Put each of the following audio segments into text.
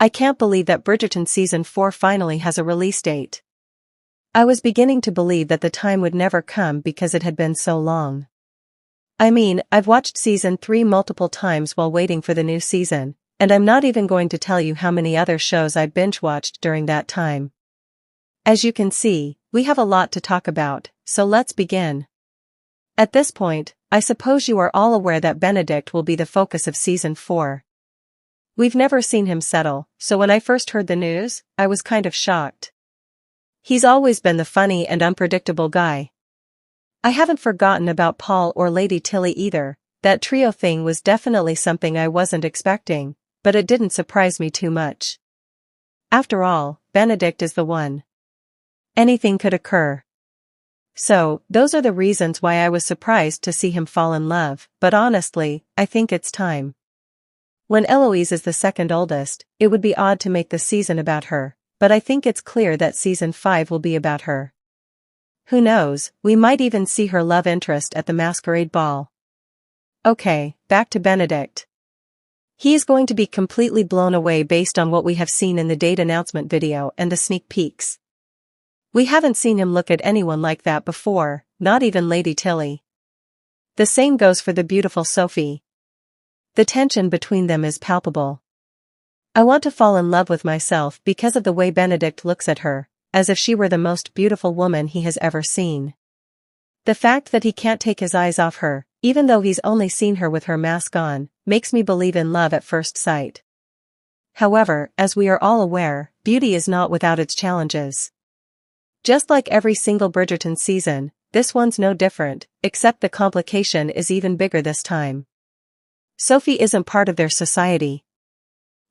I can't believe that Bridgerton Season 4 finally has a release date. I was beginning to believe that the time would never come because it had been so long. I mean, I've watched Season 3 multiple times while waiting for the new season, and I'm not even going to tell you how many other shows I binge-watched during that time. As you can see, we have a lot to talk about, so let's begin. At this point, I suppose you are all aware that Benedict will be the focus of Season 4. We've never seen him settle, so when I first heard the news, I was kind of shocked. He's always been the funny and unpredictable guy. I haven't forgotten about Paul or Lady Tilly either. That trio thing was definitely something I wasn't expecting, but it didn't surprise me too much. After all, Benedict is the one. Anything could occur. So, those are the reasons why I was surprised to see him fall in love, but honestly, I think it's time. When Eloise is the second oldest, it would be odd to make the season about her, but I think it's clear that Season 5 will be about her. Who knows, we might even see her love interest at the masquerade ball. Okay, back to Benedict. He is going to be completely blown away based on what we have seen in the date announcement video and the sneak peeks. We haven't seen him look at anyone like that before, not even Lady Tilly. The same goes for the beautiful Sophie. The tension between them is palpable. I want to fall in love with myself because of the way Benedict looks at her, as if she were the most beautiful woman he has ever seen. The fact that he can't take his eyes off her, even though he's only seen her with her mask on, makes me believe in love at first sight. However, as we are all aware, beauty is not without its challenges. Just like every single Bridgerton season, this one's no different, except the complication is even bigger this time. Sophie isn't part of their society.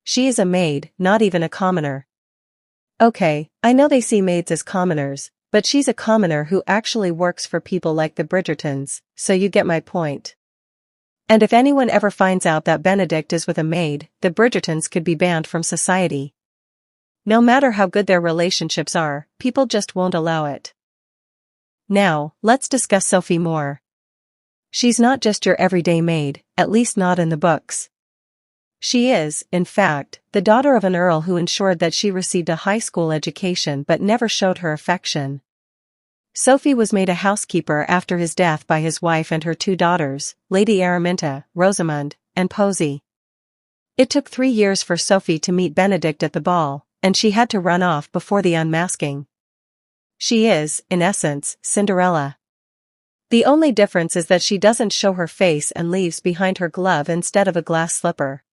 She is a maid, not even a commoner. Okay, I know they see maids as commoners, but she's a commoner who actually works for people like the Bridgertons, so you get my point. And if anyone ever finds out that Benedict is with a maid, the Bridgertons could be banned from society. No matter how good their relationships are, people just won't allow it. Now, let's discuss Sophie more. She's not just your everyday maid, at least not in the books. She is, in fact, the daughter of an earl who ensured that she received a high school education but never showed her affection. Sophie was made a housekeeper after his death by his wife and her two daughters, Lady Araminta, Rosamund, and Posy. It took 3 years for Sophie to meet Benedict at the ball, and she had to run off before the unmasking. She is, in essence, Cinderella. The only difference is that she doesn't show her face and leaves behind her glove instead of a glass slipper.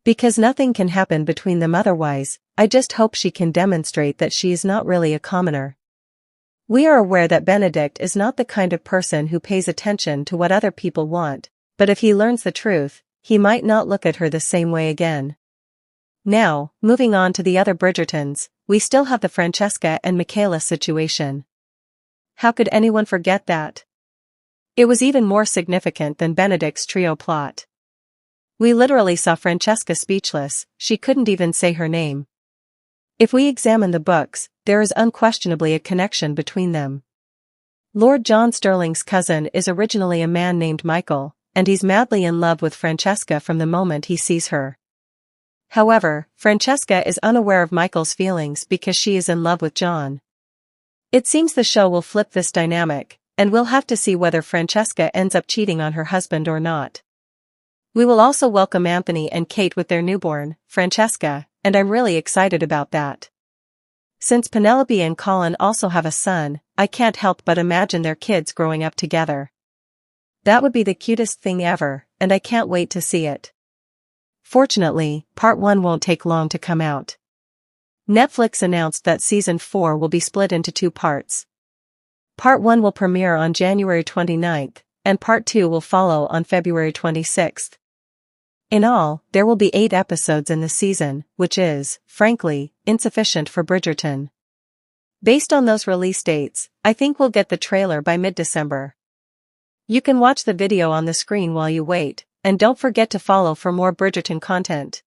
Because nothing can happen between them otherwise, I just hope she can demonstrate that she is not really a commoner. We are aware that Benedict is not the kind of person who pays attention to what other people want, but if he learns the truth, he might not look at her the same way again. Now, moving on to the other Bridgertons, we still have the Francesca and Michaela situation. How could anyone forget that? It was even more significant than Benedict's trio plot. We literally saw Francesca speechless, she couldn't even say her name. If we examine the books, there is unquestionably a connection between them. Lord John Sterling's cousin is originally a man named Michael, and he's madly in love with Francesca from the moment he sees her. However, Francesca is unaware of Michael's feelings because she is in love with John. It seems the show will flip this dynamic, and we'll have to see whether Francesca ends up cheating on her husband or not. We will also welcome Anthony and Kate with their newborn, Francesca, and I'm really excited about that. Since Penelope and Colin also have a son, I can't help but imagine their kids growing up together. That would be the cutest thing ever, and I can't wait to see it. Fortunately, Part 1 won't take long to come out. Netflix announced that Season 4 will be split into 2 parts. Part 1 will premiere on January 29th, and Part 2 will follow on February 26th. In all, there will be 8 episodes in the season, which is, frankly, insufficient for Bridgerton. Based on those release dates, I think we'll get the trailer by mid-December. You can watch the video on the screen while you wait, and don't forget to follow for more Bridgerton content.